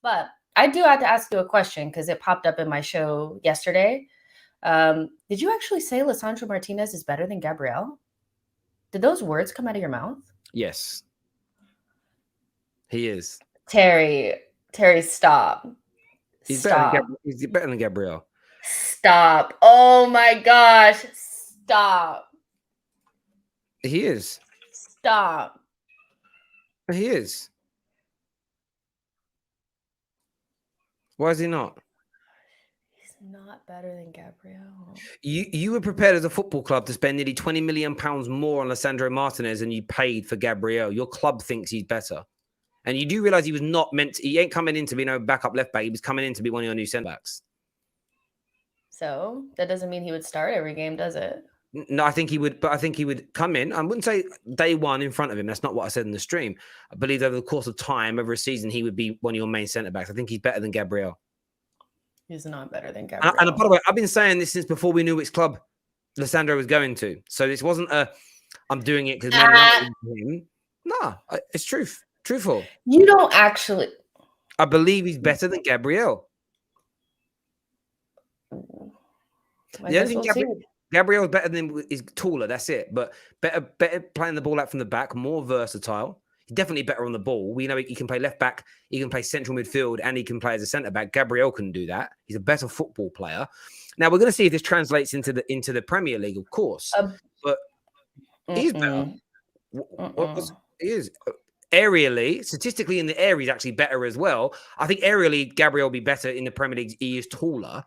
But I do have to ask you a question because it popped up in my show yesterday. Did you actually say Lisandro Martinez is better than Gabriel? Did those words come out of your mouth? Yes, he is. Terry, stop. He's better than Stop. Gabriel. He's better than Gabriel. Stop. Oh my gosh. Stop. He is. Stop. He is. Why is he not? He's not better than Gabriel. You were prepared as a football club to spend nearly £20 million more on Lisandro Martinez than you paid for Gabriel. Your club thinks he's better. And you do realize he was not meant to, he ain't coming in to be no backup left back. He was coming in to be one of your new centre backs. So that doesn't mean he would start every game, does it? No, I think he would, but I think he would come in. I wouldn't say day one in front of him. That's not what I said in the stream. I believe over the course of time, over a season, he would be one of your main centre backs. I think he's better than Gabriel. He's not better than Gabriel. And by the way, I've been saying this since before we knew which club Lisandro was going to. So this wasn't I'm doing it because him. No, it's truthful. You don't actually. I believe he's better than Gabriel. The only thing Gabriel's better than is taller. That's it. But better playing the ball out from the back, more versatile. He's definitely better on the ball. We know he can play left back, he can play central midfield, and he can play as a centre back. Gabriel can do that. He's a better football player. Now we're going to see if this translates into the Premier League, of course. But he's better. He is aerially, statistically in the air, he's actually better as well. I think aerially, Gabriel will be better in the Premier League. He is taller,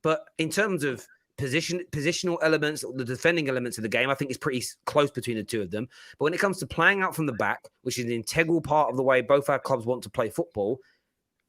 but in terms of positional elements, the defending elements of the game, I think it's pretty close between the two of them. But when it comes to playing out from the back, which is an integral part of the way both our clubs want to play football,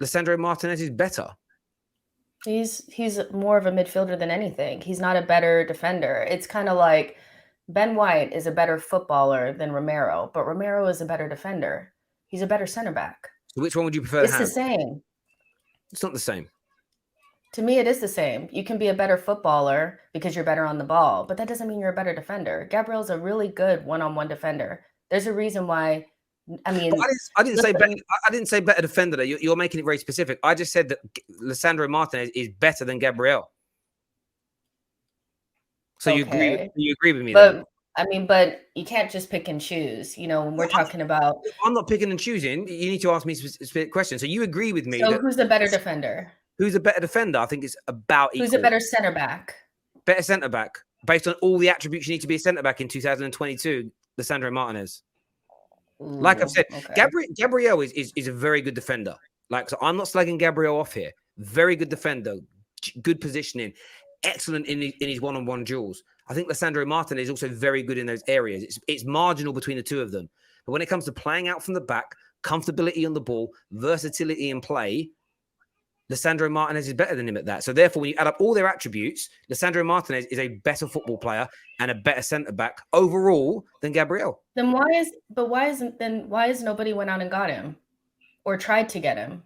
Lisandro Martinez is better. He's more of a midfielder than anything. He's not a better defender. It's kind of like Ben White is a better footballer than Romero, but Romero is a better defender. He's a better center back. So which one would you prefer? It's the same. It's not the same. To me, it is the same. You can be a better footballer because you're better on the ball, but that doesn't mean you're a better defender. Gabriel's a really good one-on-one defender. There's a reason why. I mean, I didn't say better defender. You're making it very specific. I just said that Lisandro Martinez is better than Gabriel. So okay. you agree with me? But then? I mean, but you can't just pick and choose. You know, when we're talking about, I'm not picking and choosing. You need to ask me specific questions. So you agree with me? So who's the better defender? Who's a better defender? I think it's about equal. Who's a better center back? Better centre back, based on all the attributes you need to be a centre back in 2022. Lisandro Martinez. Like I've said, okay. Gabriel is a very good defender. Like, so I'm not slagging Gabriel off here. Very good defender, good positioning, excellent in his one-on-one duels. I think Lisandro Martinez is also very good in those areas. It's marginal between the two of them. But when it comes to playing out from the back, comfortability on the ball, versatility in play, Lisandro Martinez is better than him at that. So therefore, when you add up all their attributes, Lisandro Martinez is a better football player and a better centre back overall than Gabriel. Then why is nobody went out and got him or tried to get him?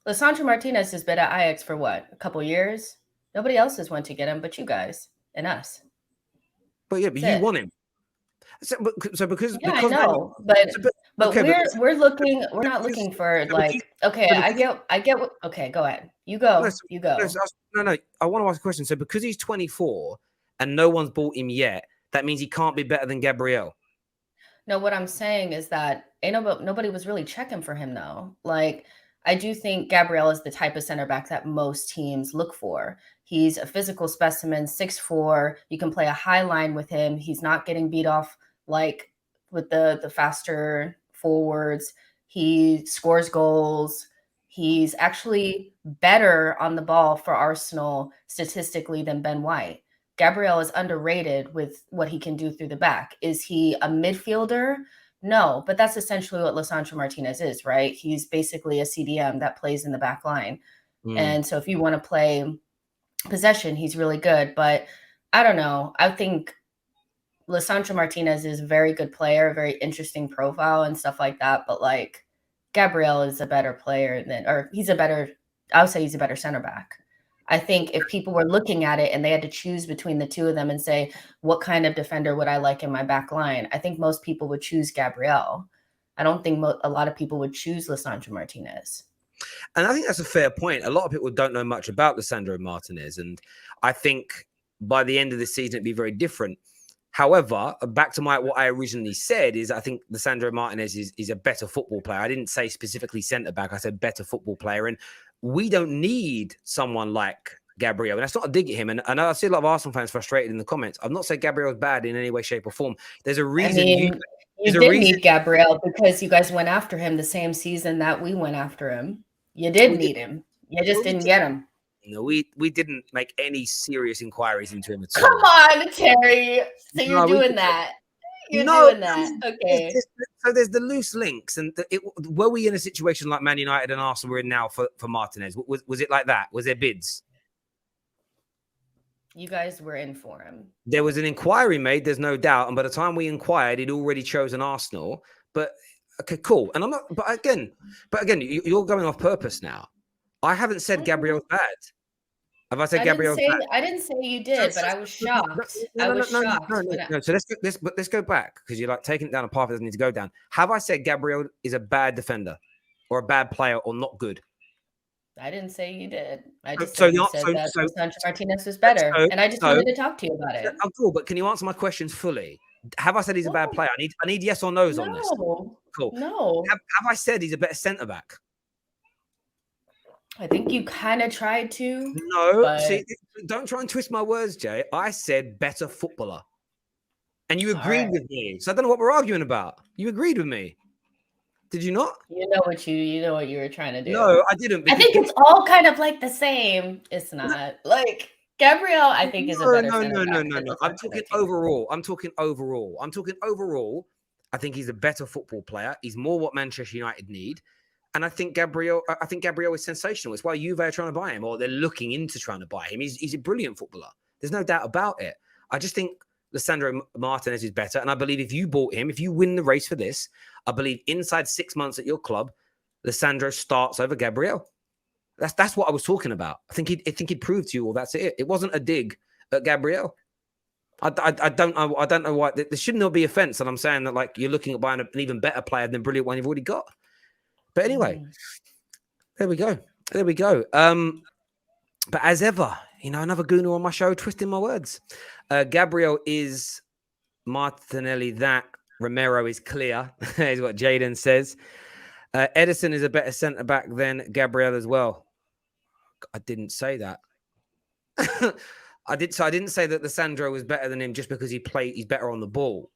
Lisandro Martinez has been at Ajax for what, a couple years? Nobody else has went to get him but you guys and us. But yeah, but you want him. So because I know, but we're not looking for like, okay, I get what, okay, go ahead. You go. No, I want to ask a question. So because he's 24 and no one's bought him yet, that means he can't be better than Gabriel. No, what I'm saying is that nobody was really checking for him though. Like, I do think Gabriel is the type of center back that most teams look for. He's a physical specimen, 6'4". You can play a high line with him. He's not getting beat off like with the faster forwards. He scores goals. He's actually better on the ball for Arsenal statistically than Ben White. Gabriel is underrated with what he can do through the back. Is he a midfielder? No, but that's essentially what Lisandro Martinez is, right? He's basically a CDM that plays in the back line. And so if you want to play possession, he's really good. But I don't know. I think Lisandro Martinez is a very good player, a very interesting profile and stuff like that. But like Gabriel is a better player I would say he's a better center back. I think if people were looking at it and they had to choose between the two of them and say, what kind of defender would I like in my back line? I think most people would choose Gabriel. I don't think a lot of people would choose Lisandro Martinez. And I think that's a fair point. A lot of people don't know much about Lisandro Martinez, and I think by the end of the season it'd be very different. However, back to what I originally said is I think Lisandro Martinez is a better football player. I didn't say specifically centre back. I said better football player, and we don't need someone like Gabriel. And that's not a dig at him. And I know I see a lot of Arsenal fans frustrated in the comments. I've not said Gabriel's bad in any way, shape, or form. There's a reason you did need Gabriel because you guys went after him the same season that we went after him. You did need him. You just didn't get him. No, we didn't make any serious inquiries into him at all. Come on, Terry. So you're doing that. You're doing that. Okay. So there's the loose links. And were we in a situation like Man United and Arsenal we're in now for Martinez? Was it like that? Was there bids? You guys were in for him. There was an inquiry made, there's no doubt. And by the time we inquired, he'd already chosen Arsenal. But okay, cool. And I'm not, but again, you're going off purpose now. I haven't said Gabriel's bad. Have I said Gabriel's bad? I didn't say you did, but I was shocked. No. So let's go back because you're like taking it down a path that doesn't need to go down. Have I said Gabriel is a bad defender or a bad player or not good? I didn't say you did. I just said that Martinez was better, and I just wanted to talk to you about it. I'm cool, but can you answer my questions fully? Have I said he's a bad player? I need yes or no's on this. Cool. No. Have I said he's a better centre back? I think you kind of tried to. No, see, don't try and twist my words, Jay. I said better footballer. And you agreed with me. So I don't know what we're arguing about. You agreed with me. Did you not? You know what you were trying to do. No, I didn't. I think it's all kind of like the same. It's not. Like Gabriel, I think is a better center back. No. I'm talking overall. I think he's a better football player. He's more what Manchester United need. And I think Gabriel is sensational. It's why Juve are trying to buy him, or they're looking into trying to buy him. He's a brilliant footballer. There's no doubt about it. I just think Lisandro Martinez is better. And I believe if you bought him, if you win the race for this, I believe inside 6 months at your club, Lisandro starts over Gabriel. That's what I was talking about. I think he'd prove to you all that's it. It wasn't a dig at Gabriel. I don't know why there should not be offense. And I'm saying that like you're looking at buying an even better player than the brilliant one you've already got. But anyway, there we go. But as ever, another gooner on my show, twisting my words. Gabriel is Martinelli. That Romero is clear, is what Jaden says. Edison is a better centre back than Gabriel as well. I didn't say that. I didn't say that Lisandro was better than him just because he's better on the ball.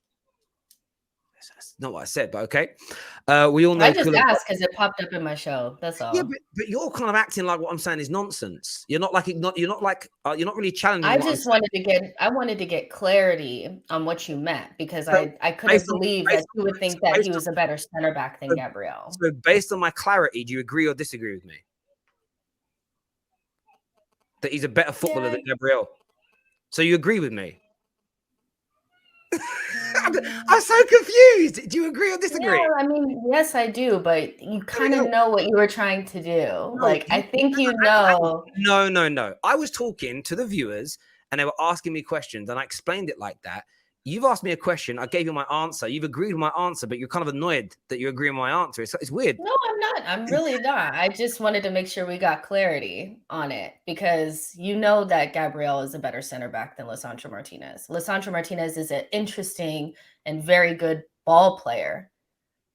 That's not what I said, but okay. We all know. I just asked because it popped up in my show. That's all. Yeah, but you're kind of acting like what I'm saying is nonsense. You're not really challenging. I wanted to get clarity on what you meant because I couldn't believe that you would think that he was a better center back than Gabriel. So based on my clarity, do you agree or disagree with me? That he's a better footballer than Gabriel. So you agree with me? I'm so confused. Do you agree or disagree? Yeah, I mean, yes, I do, but you kind of know what you were trying to do. I think you know. No. I was talking to the viewers and they were asking me questions and I explained it like that. You've asked me a question. I gave you my answer. You've agreed with my answer, but you're kind of annoyed that you agree with my answer. It's weird. No, I'm not. I'm really not. I just wanted to make sure we got clarity on it because you know that Gabriel is a better center back than Lisandro Martinez. Lisandro Martinez is an interesting and very good ball player.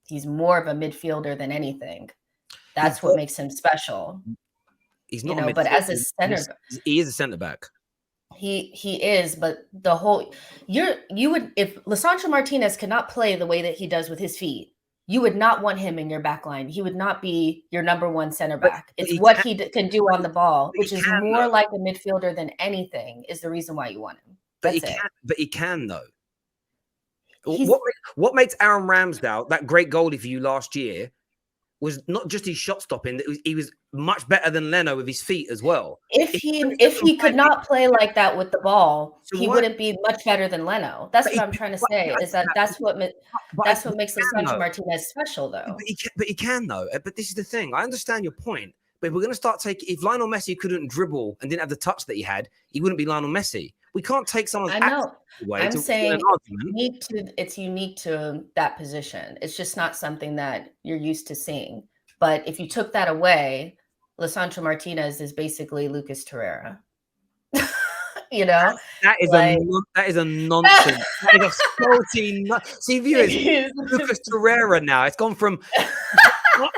He's more of a midfielder than anything. That's what makes him special. He's not, but as a center, he is a center back. He is, but the whole you would if Lisandro Martinez could not play the way that he does with his feet, you would not want him in your back line. He would not be your number one center back. It's what he can do on the ball, which is more like a midfielder than anything, is the reason why you want him. But he can though. What makes Aaron Ramsdale that great goalie for you last year was not just his shot stopping. He was much better than Leno with his feet as well. If he could not play like that with the ball, he wouldn't be much better than Leno. That's what I'm trying to say. Is that's what makes Lisandro Martinez special, though. But he can though. But this is the thing. I understand your point. But if we're going to start taking, if Lionel Messi couldn't dribble and didn't have the touch that he had, he wouldn't be Lionel Messi. We can't take someone's away. I'm saying it's unique to that position. It's just not something that you're used to seeing. But if you took that away, Lisandro Martinez is basically Lucas Torreira. You know, that is like a nonsense. That is a salty. See, viewers, Lucas Torreira now. It's gone from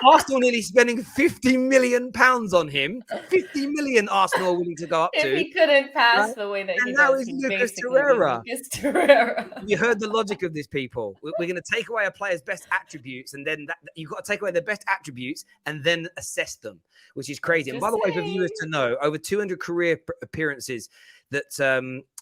Arsenal nearly spending £50 million on him. 50 million Arsenal are willing to go up to. If he couldn't pass the way that and he now does, he's he'd Lucas basically Torreira. be Lucas Torreira. You heard the logic of this, people. We're going to take away a player's best attributes, and then you've got to take away their best attributes and then assess them, which is crazy. And by the way, for viewers to know, over 200 career appearances that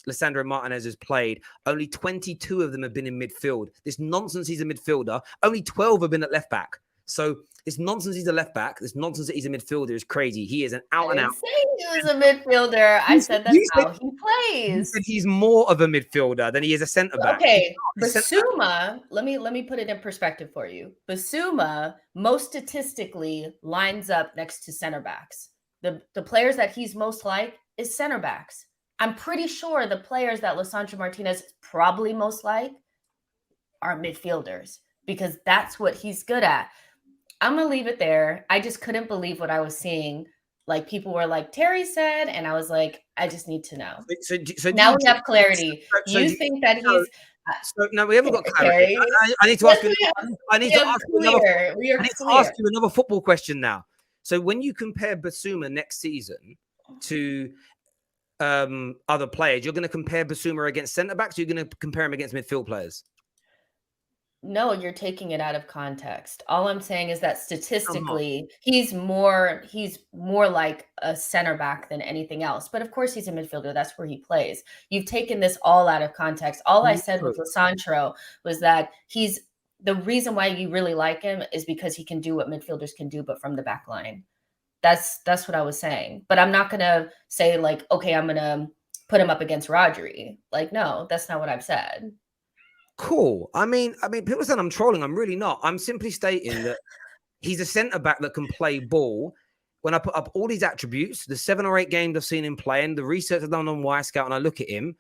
Lisandro Martinez has played, only 22 of them have been in midfield. This nonsense he's a midfielder. Only 12 have been at left back. So this nonsense he's a left back, this nonsense that he's a midfielder is crazy. He is an out and out. He was a midfielder. I said that's how he plays. You said he's more of a midfielder than he is a centre back. Okay, Basuma, let me put it in perspective for you. Basuma most statistically lines up next to center backs. The players that he's most like is center backs. I'm pretty sure the players that Lisandro Martinez is probably most like are midfielders because that's what he's good at. I'm going to leave it there. I just couldn't believe what I was seeing. Like people were like, Terrace said, and I was like, I just need to know. So now we have clarity. You think that he's... no, we haven't got clarity. I need to ask you. I need to ask you another football question now. So when you compare Basuma next season to other players, you're going to compare Basuma against centre backs, or you're going to compare him against midfield players? No, you're taking it out of context. All I'm saying is that statistically, he's more like a center back than anything else. But of course, he's a midfielder. That's where he plays. You've taken this all out of context. All I said with Lisandro was that the reason why you really like him is because he can do what midfielders can do, but from the back line. That's what I was saying. But I'm not going to say like, okay, I'm going to put him up against Rodri. Like, no, that's not what I've said. Cool. I mean, people said I'm trolling. I'm really not. I'm simply stating that he's a centre back that can play ball. When I put up all these attributes, the 7 or 8 games I've seen him playing, the research I've done on Wisecout, and I look at him,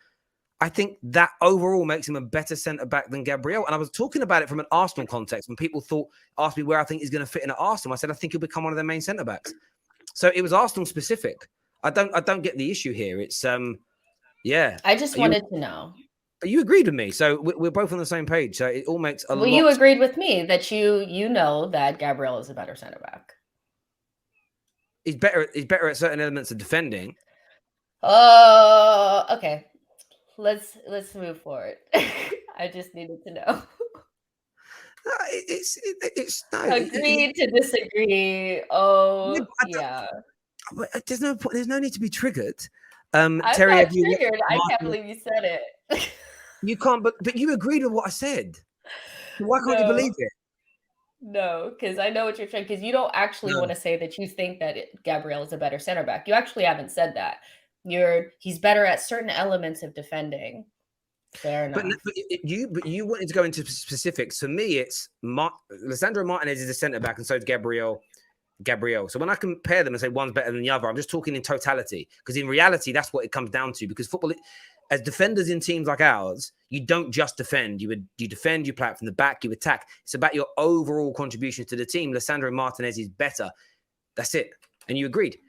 I think that overall makes him a better centre back than Gabriel. And I was talking about it from an Arsenal context when people asked me where I think he's going to fit in at Arsenal. I said I think he'll become one of their main centre backs. So it was Arsenal specific. I don't get the issue here. It's yeah. I just wanted to know. You agreed with me, so we're both on the same page. So it all makes a lot. Well, you agreed with me that you know that Gabriel is a better center back. He's better at certain elements of defending. Oh, okay. Let's move forward. I just needed to know. Agree to disagree. Oh, yeah. There's no need to be triggered. I'm Terry, not triggered. I can't believe you said it. You can't, but you agreed with what I said. Why can't you believe it? No, because I know what you're trying. Because you don't actually want to say that you think that Gabriel is a better center back. You actually haven't said that. He's better at certain elements of defending. Fair enough. But you wanted to go into specifics. For me, it's Lisandro Martinez is a center back, and so is Gabriel. So when I compare them and say one's better than the other, I'm just talking in totality. Because in reality, that's what it comes down to. Because football, as defenders in teams like ours, you don't just defend. You defend, you play out from the back, you attack. It's about your overall contribution to the team. Lisandro Martinez is better. That's it. And you agreed.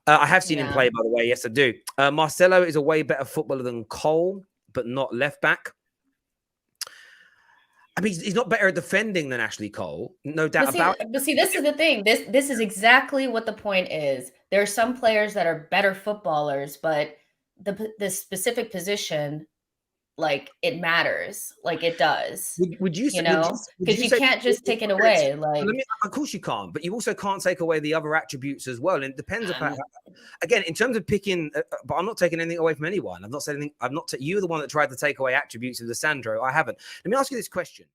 I have seen him play, by the way. Yes, I do. Marcelo is a way better footballer than Cole, but not left back. I mean, he's not better at defending than Ashley Cole, no doubt about it. But see, this is the thing. This is exactly what the point is. There are some players that are better footballers, but the specific position, like it matters, like it does. Would you say, because you can't just take it away? Like, of course you can't, but you also can't take away the other attributes as well. And it depends upon, again, in terms of picking. But I'm not taking anything away from anyone. I've not said anything. You're the one that tried to take away attributes of Lisandro. I haven't. Let me ask you this question.